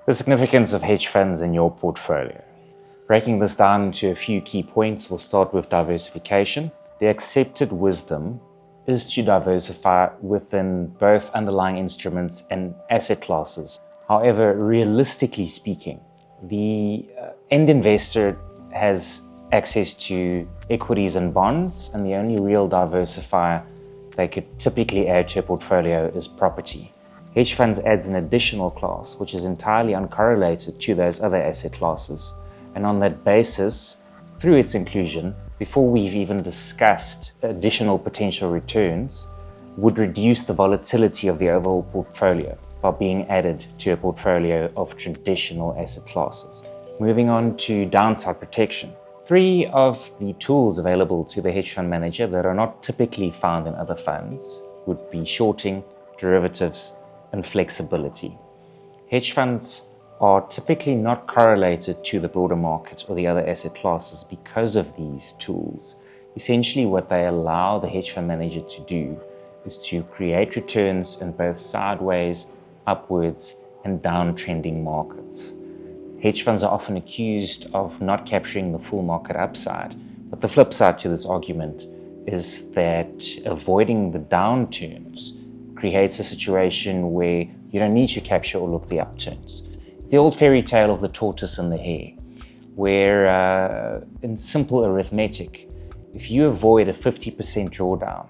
The significance of hedge funds in your portfolio. Breaking this down into a few key points, we'll start with diversification. The accepted wisdom is to diversify within both underlying instruments and asset classes. However, realistically speaking, the end investor has access to equities and bonds, and the only real diversifier they could typically add to a portfolio is property. Hedge funds adds an additional class, which is entirely uncorrelated to those other asset classes. And on that basis, through its inclusion, before we've even discussed additional potential returns, would reduce the volatility of the overall portfolio by being added to a portfolio of traditional asset classes. Moving on to downside protection. Three of the tools available to the hedge fund manager that are not typically found in other funds would be shorting, derivatives, and flexibility. Hedge funds are typically not correlated to the broader market or the other asset classes because of these tools. Essentially, what they allow the hedge fund manager to do is to create returns in both sideways, upwards, and downtrending markets. Hedge funds are often accused of not capturing the full market upside, but the flip side to this argument is that avoiding the downturns creates a situation where you don't need to capture all of the upturns. It's the old fairy tale of the tortoise and the hare, where in simple arithmetic, if you avoid a 50% drawdown,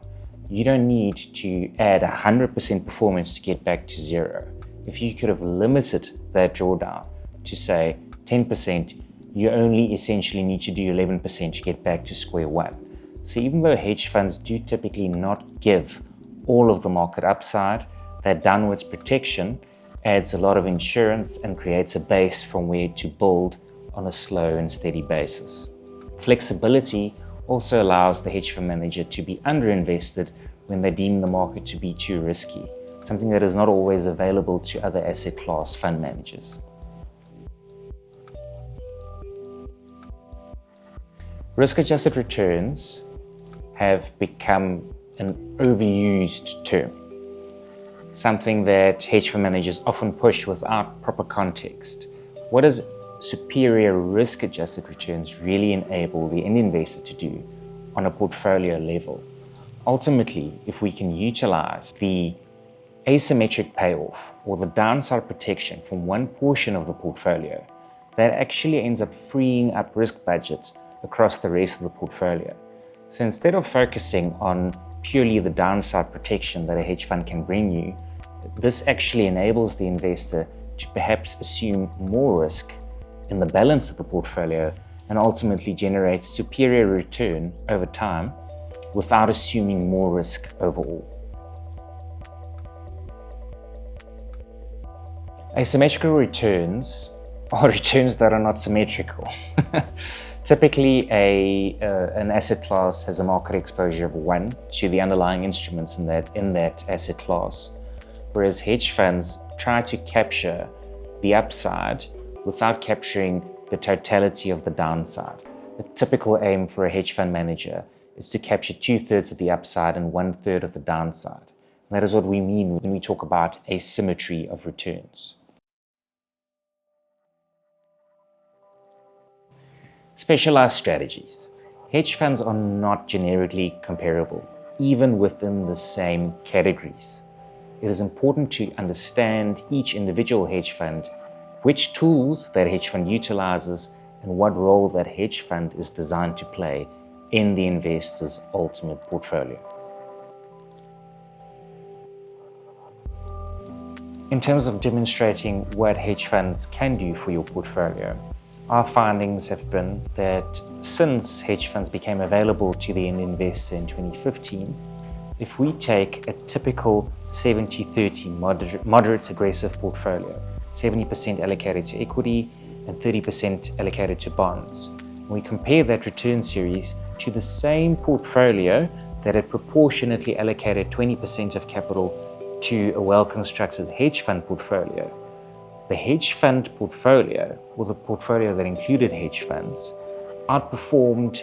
you don't need to add 100% performance to get back to zero. If you could have limited that drawdown to say 10%, you only essentially need to do 11% to get back to square one. So even though hedge funds do typically not give all of the market upside, that downwards protection adds a lot of insurance and creates a base from where to build on a slow and steady basis. Flexibility also allows the hedge fund manager to be underinvested when they deem the market to be too risky, something that is not always available to other asset class fund managers. Risk-adjusted returns have become an overused term, something that hedge fund managers often push without proper context. What does superior risk-adjusted returns really enable the end investor to do on a portfolio level? Ultimately, if we can utilize the asymmetric payoff or the downside protection from one portion of the portfolio, that actually ends up freeing up risk budgets across the rest of the portfolio. So instead of focusing on purely the downside protection that a hedge fund can bring you, this actually enables the investor to perhaps assume more risk in the balance of the portfolio and ultimately generate superior return over time without assuming more risk overall. Asymmetrical returns are returns that are not symmetrical. Typically, an asset class has a market exposure of 1 to the underlying instruments in that asset class, whereas hedge funds try to capture the upside without capturing the totality of the downside. The typical aim for a hedge fund manager is to capture 2/3 of the upside and 1/3 of the downside. And that is what we mean when we talk about asymmetry of returns. Specialized strategies. Hedge funds are not generically comparable, even within the same categories. It is important to understand each individual hedge fund, which tools that hedge fund utilizes, and what role that hedge fund is designed to play in the investor's ultimate portfolio. In terms of demonstrating what hedge funds can do for your portfolio, our findings have been that since hedge funds became available to the end investor in 2015, if we take a typical 70-30 moderate aggressive portfolio, 70% allocated to equity and 30% allocated to bonds, and we compare that return series to the same portfolio that had proportionately allocated 20% of capital to a well-constructed hedge fund portfolio, the hedge fund portfolio, or the portfolio that included hedge funds, outperformed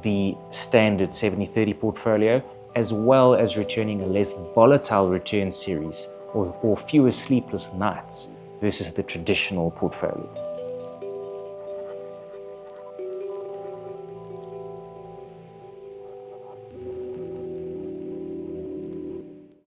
the standard 70-30 portfolio, as well as returning a less volatile return series or fewer sleepless nights versus the traditional portfolio.